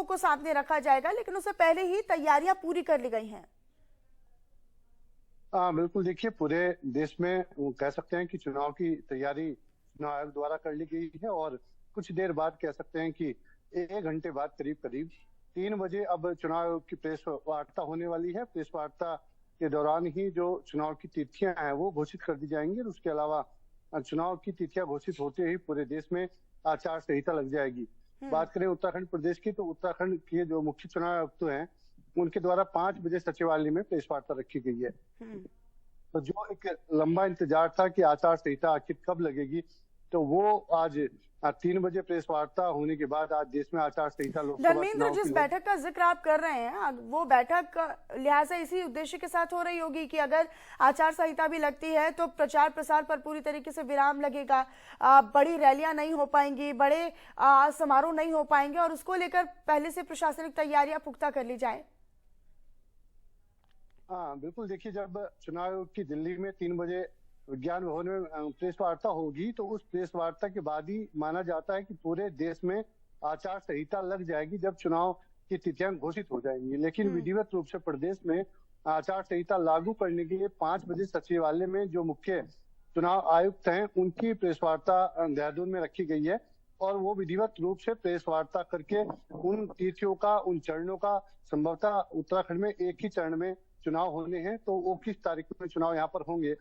तथ्यों को सामने रखा जाएगा, लेकिन उससे पहले ही तैयारियां पूरी कर ली गई हैं। हाँ बिल्कुल, देखिए पूरे देश में कह सकते हैं कि चुनाव की तैयारी चुनाव आयोग द्वारा कर ली गई है। और कुछ देर बाद कह सकते हैं कि 1 घंटे बाद करीब करीब 3 बजे अब चुनाव आयोग की प्रेस वार्ता होने वाली है। प्रेस वार्ता के दौरान ही जो चुनाव की तिथियां हैं वो घोषित कर दी जाएंगी। और उसके अलावा चुनाव की तिथियां घोषित होते ही पूरे देश में आचार संहिता लग जाएगी। बात करें उत्तराखंड प्रदेश की, तो उत्तराखंड के जो मुख्य चुनाव आयुक्त हैं उनके द्वारा 5 बजे सचिवालय में प्रेस वार्ता रखी गई है। तो जो एक लंबा इंतजार था कि आचार संहिता आखिर कब लगेगी, तो वो आज 3 बजे प्रेस वार्ता होने के बाद आज देश में आचार संहिता लोकसभा धर्मेंद्र, जिस बैठक का जिक्र आप कर रहे हैं वो बैठक लिहाजा इसी उद्देश्य के साथ हो रही होगी कि अगर आचार संहिता भी लगती है तो प्रचार प्रसार पर पूरी तरीके से विराम लगेगा, बड़ी रैलियां नहीं हो पाएंगी, बड़े समारोह नहीं हो पाएंगे, और उसको लेकर पहले से प्रशासनिक तैयारियां पुख्ता कर ली जाए। हाँ बिल्कुल, देखिए जब चुनाव आयोग की दिल्ली में 3 बजे विज्ञान भवन में प्रेस वार्ता होगी तो उस प्रेस वार्ता के बाद ही माना जाता है कि पूरे देश में आचार संहिता लग जाएगी, जब चुनाव की तिथियां घोषित हो जाएंगी। लेकिन विधिवत रूप से प्रदेश में आचार संहिता लागू करने के लिए 5 बजे सचिवालय में जो मुख्य चुनाव आयुक्त हैं उनकी प्रेस वार्ता देहरादून में रखी गई है। और वो विधिवत रूप से प्रेस वार्ता करके उन तिथियों का, उन चरणों का, संभवतः उत्तराखंड में एक ही चरण में चुनाव होने हैं, तो वो किस तारीख में चुनाव यहाँ पर होंगे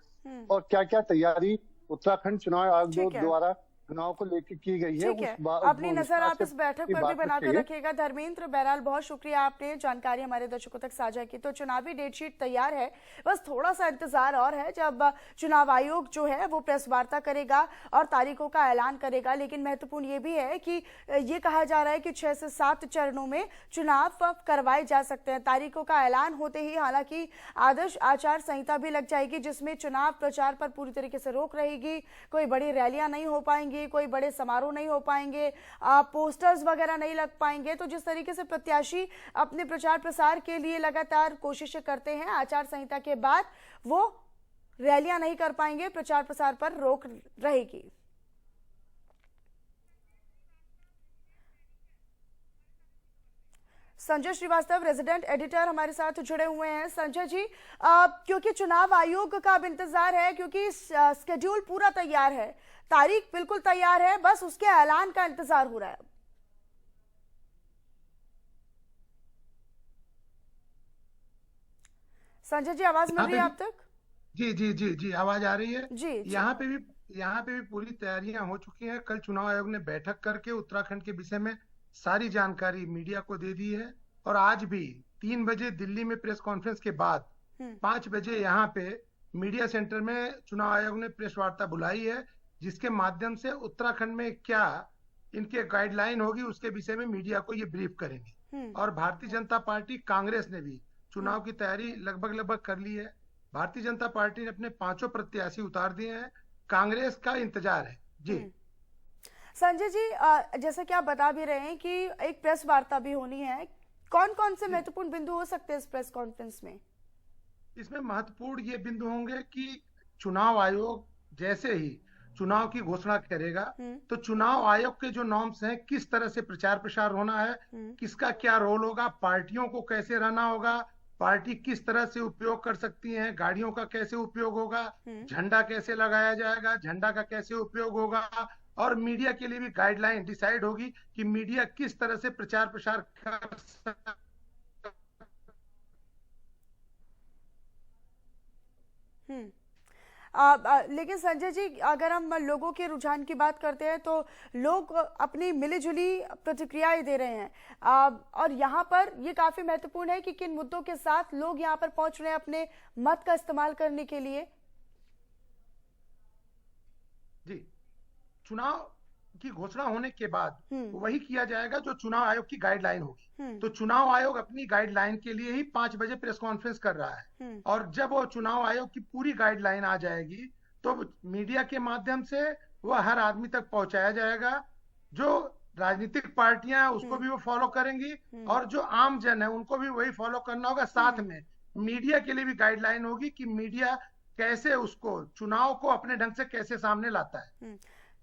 और क्या क्या तैयारी उत्तराखंड चुनाव आयोग द्वारा चुनाव को लेकर की गई है, अपनी नजर आप इस बैठक पर भी बनाकर रखिएगा। धर्मेंद्र, बहरहाल बहुत शुक्रिया, आपने जानकारी हमारे दर्शकों तक साझा की। तो चुनावी डेट शीट तैयार है, बस थोड़ा सा इंतजार और है जब चुनाव आयोग जो है वो प्रेस वार्ता करेगा और तारीखों का ऐलान करेगा। लेकिन महत्वपूर्ण ये भी है कि ये कहा जा रहा है कि 6 से 7 चरणों में चुनाव करवाए जा सकते हैं। तारीखों का ऐलान होते ही हालांकि आदर्श आचार संहिता भी लग जाएगी, जिसमें चुनाव प्रचार पर पूरी तरीके से रोक रहेगी, कोई बड़ी रैलियां नहीं हो पाएंगी, कोई बड़े समारोह नहीं हो पाएंगे, पोस्टर्स वगैरह नहीं लग पाएंगे। तो जिस तरीके से प्रत्याशी अपने प्रचार प्रसार के लिए लगातार कोशिशें करते हैं, आचार संहिता के बाद वो रैलियां नहीं कर पाएंगे, प्रचार प्रसार पर रोक रहेगी। संजय श्रीवास्तव, रेजिडेंट एडिटर, हमारे साथ जुड़े हुए हैं। संजय जी, क्योंकि चुनाव आयोग का अब इंतजार है, क्योंकि स्केड्यूल पूरा तैयार है, तारीख बिल्कुल तैयार है, बस उसके ऐलान का इंतजार हो रहा है। संजय जी, आवाज मिल रही है आप तक? जी जी जी जी, आवाज आ रही है जी। यहाँ पे भी पूरी तैयारियां हो चुकी हैं। कल चुनाव आयोग ने बैठक करके उत्तराखंड के विषय में सारी जानकारी मीडिया को दे दी है। और आज भी 3 बजे दिल्ली में प्रेस कॉन्फ्रेंस के बाद 5 बजे यहाँ पे मीडिया सेंटर में चुनाव आयोग ने प्रेस वार्ता बुलाई है, जिसके माध्यम से उत्तराखंड में क्या इनके गाइडलाइन होगी उसके विषय में मीडिया को ये ब्रीफ करेंगे। और भारतीय जनता पार्टी, कांग्रेस ने भी चुनाव की तैयारी लगभग कर ली है। भारतीय जनता पार्टी ने अपने 5 प्रत्याशी उतार दिए हैं, कांग्रेस का इंतजार है। जी संजय जी, जैसा कि आप बता भी रहे हैं कि एक प्रेस वार्ता भी होनी है, कौन कौन से महत्वपूर्ण बिंदु हो सकते हैं इस प्रेस कॉन्फ्रेंस में? इसमें महत्वपूर्ण ये बिंदु होंगे कि चुनाव आयोग जैसे ही चुनाव की घोषणा करेगा तो चुनाव आयोग के जो नॉर्म्स हैं, किस तरह से प्रचार प्रसार होना है, किसका क्या रोल होगा, पार्टियों को कैसे रहना होगा, पार्टी किस तरह से उपयोग कर सकती है, गाड़ियों का कैसे उपयोग होगा, झंडा कैसे लगाया जाएगा, झंडा का कैसे उपयोग होगा, और मीडिया के लिए भी गाइडलाइन डिसाइड होगी कि मीडिया किस तरह से प्रचार प्रसार कर सकता। लेकिन संजय जी, अगर हम लोगों के रुझान की बात करते हैं तो लोग अपनी मिलीजुली प्रतिक्रियाएं दे रहे हैं, और यहाँ पर ये काफी महत्वपूर्ण है कि किन मुद्दों के साथ लोग यहाँ पर पहुंच रहे हैं अपने मत का इस्तेमाल करने के लिए। जी, चुनाव की घोषणा होने के बाद वही किया जाएगा जो चुनाव आयोग की गाइडलाइन होगी। तो चुनाव आयोग अपनी गाइडलाइन के लिए ही 5 बजे प्रेस कॉन्फ्रेंस कर रहा है, और जब वो चुनाव आयोग की पूरी गाइडलाइन आ जाएगी तो मीडिया के माध्यम से वह हर आदमी तक पहुंचाया जाएगा। जो राजनीतिक पार्टियां हैं उसको भी वो फॉलो करेंगी, और जो आम जन है उनको भी वही फॉलो करना होगा। साथ में मीडिया के लिए भी गाइडलाइन होगी कि मीडिया कैसे उसको चुनाव को अपने ढंग से कैसे सामने लाता है।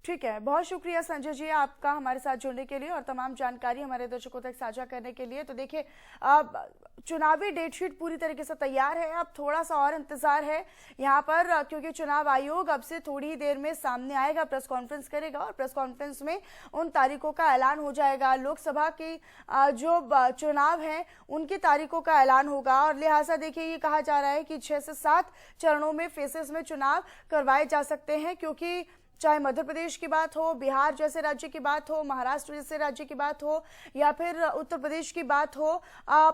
ठीक है, बहुत शुक्रिया संजय जी आपका हमारे साथ जुड़ने के लिए और तमाम जानकारी हमारे दर्शकों तक साझा करने के लिए। तो देखिए, अब चुनावी डेट शीट पूरी तरीके से तैयार है, अब थोड़ा सा और इंतजार है यहाँ पर, क्योंकि चुनाव आयोग अब से थोड़ी ही देर में सामने आएगा, प्रेस कॉन्फ्रेंस करेगा और प्रेस कॉन्फ्रेंस में उन तारीखों का ऐलान हो जाएगा। लोकसभा की जो चुनाव है उनकी तारीखों का ऐलान होगा और लिहाजा देखिए ये कहा जा रहा है कि 6 से 7 चरणों में फेसेस में चुनाव करवाए जा सकते हैं, क्योंकि चाहे मध्य प्रदेश की बात हो, बिहार जैसे राज्य की बात हो, महाराष्ट्र जैसे राज्य की बात हो या फिर उत्तर प्रदेश की बात हो,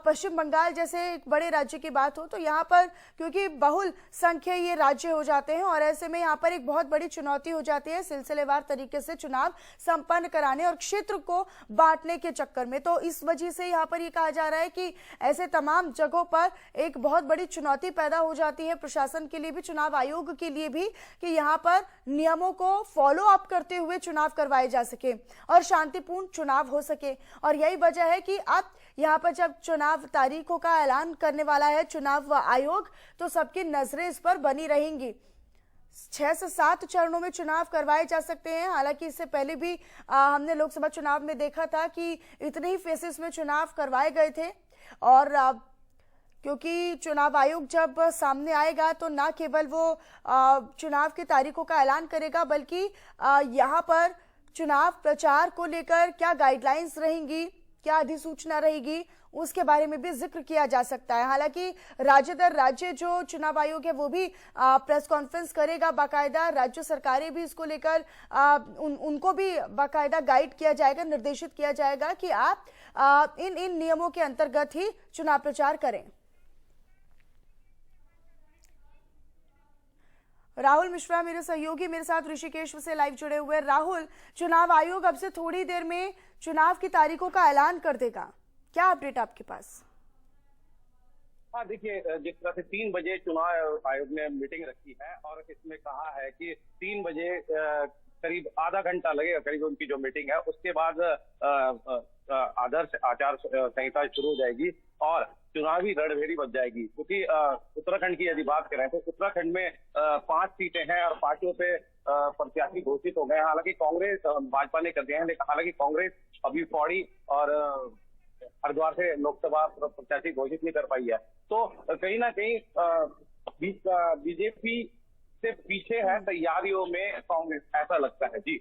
पश्चिम बंगाल जैसे एक बड़े राज्य की बात हो, तो यहाँ पर क्योंकि बहुल संख्या ये राज्य हो जाते हैं और ऐसे में यहाँ पर एक बहुत बड़ी चुनौती हो जाती है सिलसिलेवार तरीके से चुनाव संपन्न कराने और क्षेत्र को बांटने के चक्कर में। तो इस वजह से यहाँ पर ये कहा जा रहा है कि ऐसे तमाम जगहों पर एक बहुत बड़ी चुनौती पैदा हो जाती है प्रशासन के लिए भी, चुनाव आयोग के लिए भी, कि यहाँ पर नियमों को फॉलो अप करते हुए चुनाव करवाए जा सके और शांतिपूर्ण चुनाव हो सके। और यही वजह है कि अब यहाँ पर जब चुनाव तारीखों का ऐलान करने वाला है चुनाव आयोग, तो सबकी नजरें इस पर बनी रहेंगी। 6 से 7 चरणों में चुनाव करवाए जा सकते हैं। हालांकि इससे पहले भी हमने लोकसभा चुनाव में देखा था कि इतने ही फेसेस में चुनाव करवाए गए थे और क्योंकि चुनाव आयोग जब सामने आएगा तो ना केवल वो चुनाव की तारीखों का ऐलान करेगा, बल्कि यहाँ पर चुनाव प्रचार को लेकर क्या गाइडलाइंस रहेंगी, क्या अधिसूचना रहेगी, उसके बारे में भी जिक्र किया जा सकता है। हालांकि राज्य दर राज्य जो चुनाव आयोग है वो भी प्रेस कॉन्फ्रेंस करेगा बाकायदा, राज्य सरकारें भी इसको लेकर उनको भी बाकायदा गाइड किया जाएगा, निर्देशित किया जाएगा कि आप इन नियमों के अंतर्गत ही चुनाव प्रचार करें। राहुल मिश्रा मेरे सहयोगी मेरे साथ ऋषिकेश से लाइव जुड़े हुए। राहुल, चुनाव आयोग अब से थोड़ी देर में चुनाव की तारीखों का ऐलान कर देगा, क्या अपडेट आपके पास? हाँ देखिए, जिस तरह से 3 बजे चुनाव आयोग ने मीटिंग रखी है और इसमें कहा है कि 3 बजे करीब आधा घंटा लगेगा करीब उनकी जो मीटिंग है, उसके बाद आदर्श आचार संहिता शुरू हो जाएगी और चुनावी रणभेरी बच जाएगी। क्योंकि उत्तराखंड की यदि बात करें तो उत्तराखंड में 5 सीटें हैं और पार्टियों पे प्रत्याशी घोषित हो गए हैं। हालांकि कांग्रेस, भाजपा ने कर दिए हैं, लेकिन हालांकि कांग्रेस अभी पौड़ी और हरिद्वार से लोकसभा प्रत्याशी घोषित नहीं कर पाई है। तो कहीं ना कहीं बीजेपी से पीछे है तैयारियों में कांग्रेस, ऐसा लगता है। जी।